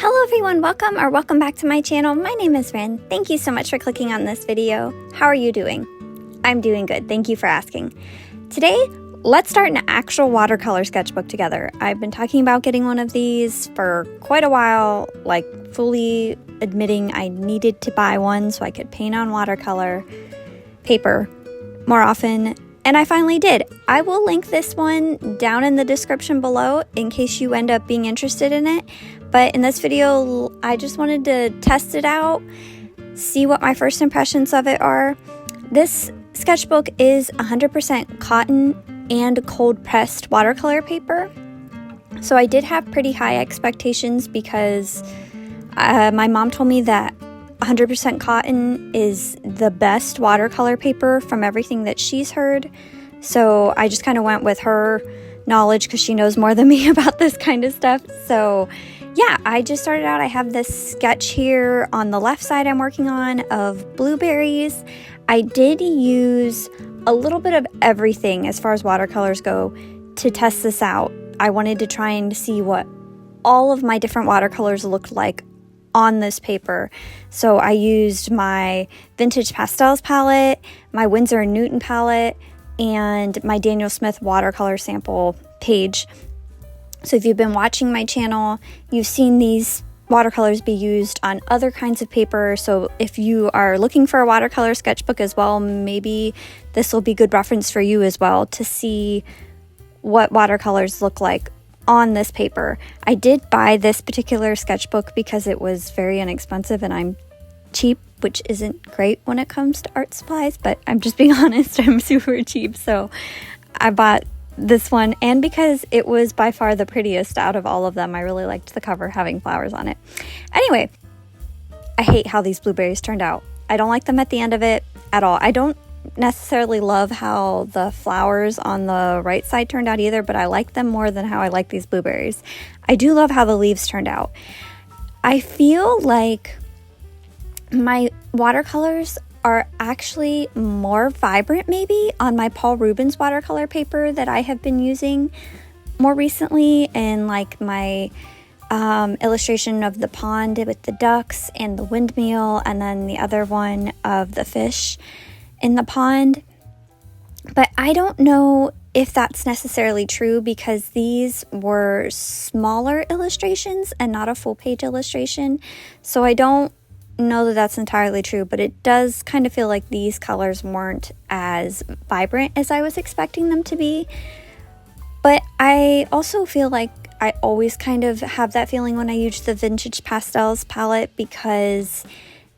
Hello everyone, welcome back to my channel. My name is Rin. Thank you so much for clicking on this video. How are you doing? I'm doing good, thank you for asking. Today, let's start an actual watercolor sketchbook together. I've been talking about getting one of these for quite a while, like fully admitting I needed to buy one so I could paint on watercolor paper more often. And I finally did. I will link this one down in the description below in case you end up being interested in it. But in this video, I just wanted to test it out, see what my first impressions of it are. This sketchbook is 100% cotton and cold pressed watercolor paper. So I did have pretty high expectations because my mom told me that 100% cotton is the best watercolor paper from everything that she's heard. So I just kind of went with her knowledge because she knows more than me about this kind of stuff. So yeah, I just started out. I have this sketch here on the left side I'm working on of blueberries. I did use a little bit of everything as far as watercolors go to test this out. I wanted to try and see what all of my different watercolors looked like on this paper. So I used my vintage pastels palette, my Winsor & Newton palette, and my Daniel Smith watercolor sample page. So if you've been watching my channel, you've seen these watercolors be used on other kinds of paper. So if you are looking for a watercolor sketchbook as well, maybe this will be good reference for you as well to see what watercolors look like on this paper. I did buy this particular sketchbook because it was very inexpensive and I'm cheap, which isn't great when it comes to art supplies, but I'm just being honest, I'm super cheap. So I bought this one, and because it was by far the prettiest out of all of them, I really liked the cover having flowers on it. Anyway, I hate how these blueberries turned out. I don't like them at the end of it at all. I don't necessarily love how the flowers on the right side turned out either, but I like them more than how I like these blueberries. I do love how the leaves turned out. I feel like my watercolors are actually more vibrant maybe on my Paul Rubens watercolor paper that I have been using more recently, and like my illustration of the pond with the ducks and the windmill, and then the other one of the fish in the pond. But I don't know if that's necessarily true because these were smaller illustrations and not a full page illustration. So I don't know that that's entirely true, but it does kind of feel like these colors weren't as vibrant as I was expecting them to be. But I also feel like I always kind of have that feeling when I use the vintage pastels palette because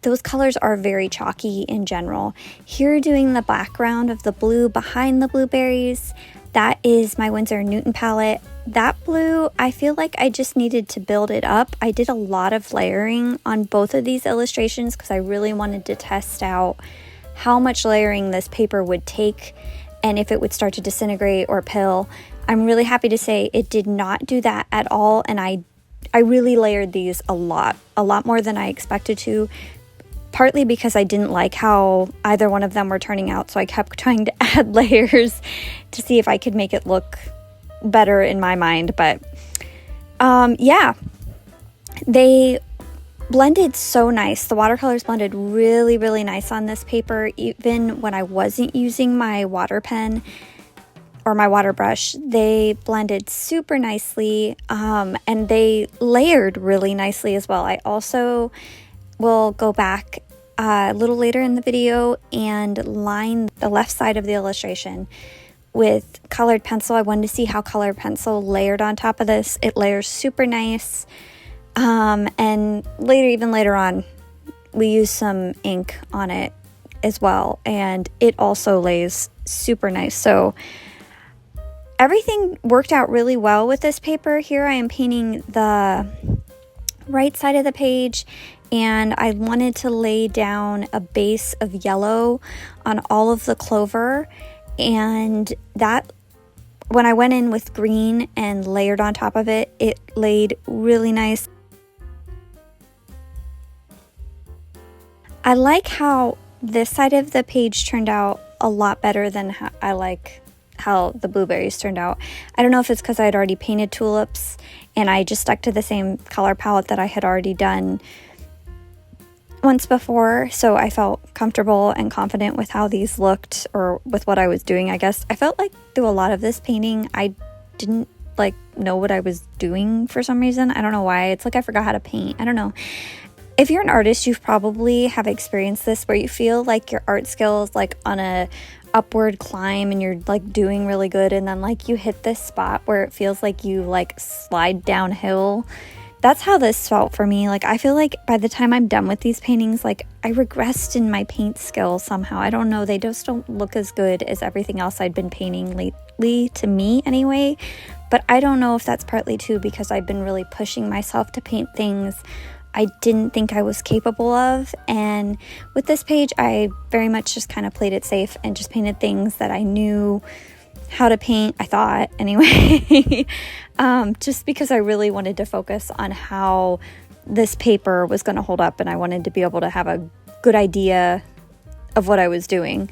those colors are very chalky in general. Here, doing the background of the blue behind the blueberries, that is my Winsor & Newton palette. That blue, I feel like I just needed to build it up. I did a lot of layering on both of these illustrations because I really wanted to test out how much layering this paper would take and if it would start to disintegrate or pill. I'm really happy to say it did not do that at all, and I really layered these a lot more than I expected to. Partly because I didn't like how either one of them were turning out, so I kept trying to add layers to see if I could make it look better in my mind. But yeah, they blended so nice. The watercolors blended really, really nice on this paper, even when I wasn't using my water pen or my water brush. They blended super nicely, and they layered really nicely as well. I also will go back a little later in the video and line the left side of the illustration with colored pencil. I wanted to see how colored pencil layered on top of this. It layers super nice. And even later on, we use some ink on it as well, and it also lays super nice. So everything worked out really well with this paper. Here I am painting the right side of the page, and I wanted to lay down a base of yellow on all of the clover, and that, when I went in with green and layered on top of it, it laid really nice. I like how this side of the page turned out a lot better than how I like how the blueberries turned out. I don't know if it's because I had already painted tulips and I just stuck to the same color palette that I had already done once before, so I felt comfortable and confident with how these looked, or with what I was doing, I guess. I felt like through a lot of this painting, I didn't like know what I was doing for some reason. I don't know why. It's like I forgot how to paint. I don't know. If you're an artist, you probably have experienced this, where you feel like your art skills like on a upward climb and you're like doing really good, and then like you hit this spot where it feels like you like slide downhill. That's how this felt for me. Like, I feel like by the time I'm done with these paintings, like I regressed in my paint skills somehow. I don't know. They just don't look as good as everything else I'd been painting lately, to me anyway. But I don't know if that's partly too because I've been really pushing myself to paint things I didn't think I was capable of. And with this page, I very much just kind of played it safe and just painted things that I knew how to paint, I thought anyway. Just because I really wanted to focus on how this paper was going to hold up, and I wanted to be able to have a good idea of what I was doing.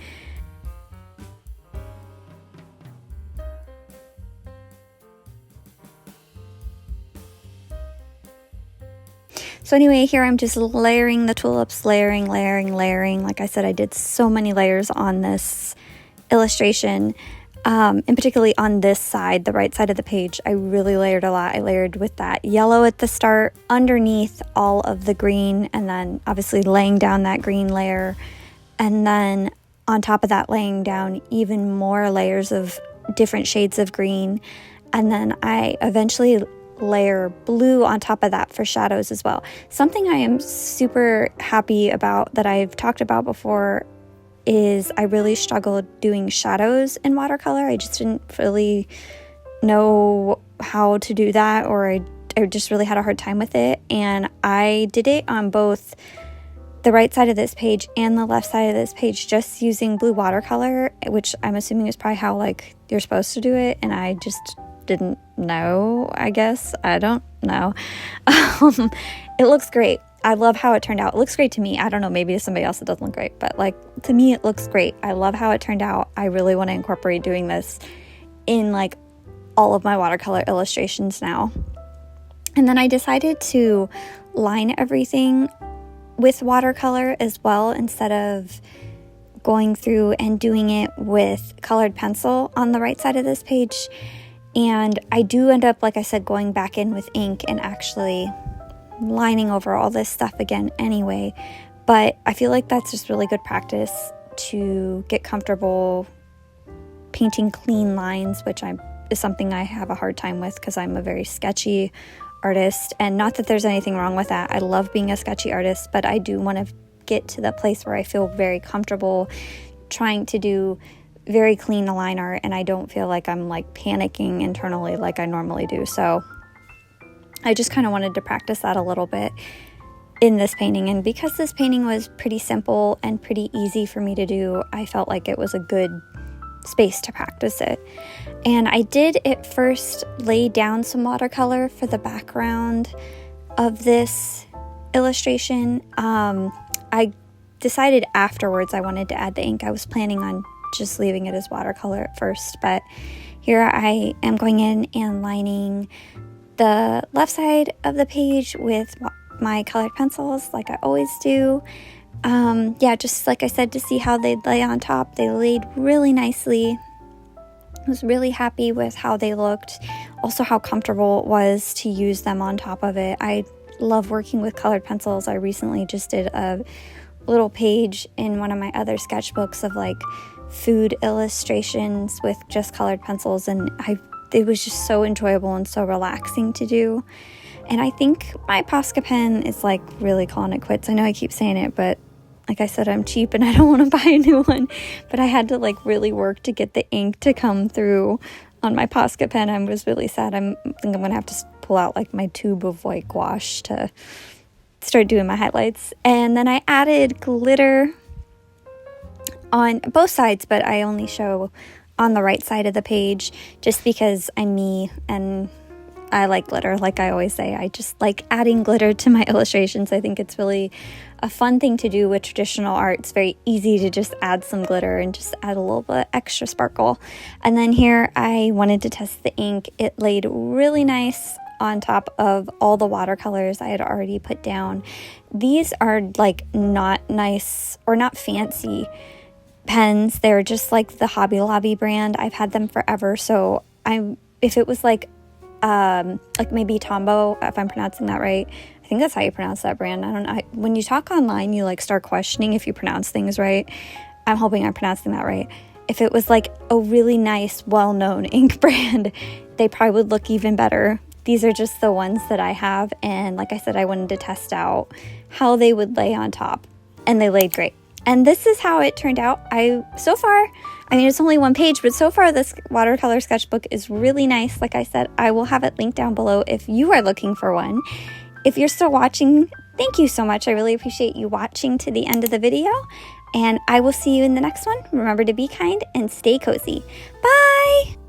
So anyway, here I'm just layering the tulips, layering. Like I said, I did so many layers on this illustration, and particularly on this side, the right side of the page. I really layered a lot. I layered with that yellow at the start, underneath all of the green, and then obviously laying down that green layer, and then on top of that laying down even more layers of different shades of green, and then I eventually layer blue on top of that for shadows as well. Something I am super happy about that I've talked about before is I really struggled doing shadows in watercolor. I just didn't really know how to do that, or I just really had a hard time with it. And I did it on both the right side of this page and the left side of this page, just using blue watercolor, which I'm assuming is probably how like you're supposed to do it. And I just didn't know, I guess. I don't know. It looks great. I love how it turned out. It looks great to me. I don't know, maybe to somebody else it doesn't look great, but like to me it looks great. I love how it turned out. I really want to incorporate doing this in like all of my watercolor illustrations now. And then I decided to line everything with watercolor as well, instead of going through and doing it with colored pencil on the right side of this page. And I do end up, like I said, going back in with ink and actually lining over all this stuff again anyway. But I feel like that's just really good practice to get comfortable painting clean lines, which is something I have a hard time with because I'm a very sketchy artist. And not that there's anything wrong with that. I love being a sketchy artist, but I do want to get to the place where I feel very comfortable trying to do very clean line art, and I don't feel like I'm like panicking internally like I normally do. So I just kind of wanted to practice that a little bit in this painting. And because this painting was pretty simple and pretty easy for me to do, I felt like it was a good space to practice it. And I did at first lay down some watercolor for the background of this illustration. I decided afterwards I wanted to add the ink. I was planning on just leaving it as watercolor at first, but here I am going in and lining the left side of the page with my colored pencils like I always do. Yeah, just like I said, to see how they lay on top. They laid really nicely. I was really happy with how they looked, also how comfortable it was to use them on top of it. I love working with colored pencils. I recently just did a little page in one of my other sketchbooks of like food illustrations with just colored pencils, and it was just so enjoyable and so relaxing to do. And I think my Posca pen is like really calling it quits. I know I keep saying it, but like I said, I'm cheap and I don't want to buy a new one, but I had to like really work to get the ink to come through on my Posca pen. I was really sad. I think I'm gonna have to pull out like my tube of white gouache to start doing my highlights. And then I added glitter on both sides, but I only show on the right side of the page just because I'm me and I like glitter. Like I always say, I just like adding glitter to my illustrations. I think it's really a fun thing to do with traditional art. It's very easy to just add some glitter and just add a little bit extra sparkle. And then here I wanted to test the ink. It laid really nice on top of all the watercolors I had already put down. These are like not nice or not fancy pens. They're just like the Hobby Lobby brand. I've had them forever, so if it was like maybe Tombow, if I'm pronouncing that right. I think that's how you pronounce that brand. I don't know. When you talk online, you like start questioning if you pronounce things right. I'm hoping I'm pronouncing that right. If it was like a really nice, well-known ink brand, they probably would look even better. These are just the ones that I have, and like I said, I wanted to test out how they would lay on top, and they laid great. And this is how it turned out. So far, it's only one page, but so far this watercolor sketchbook is really nice. Like I said, I will have it linked down below if you are looking for one. If you're still watching, thank you so much. I really appreciate you watching to the end of the video, and I will see you in the next one. Remember to be kind and stay cozy. Bye!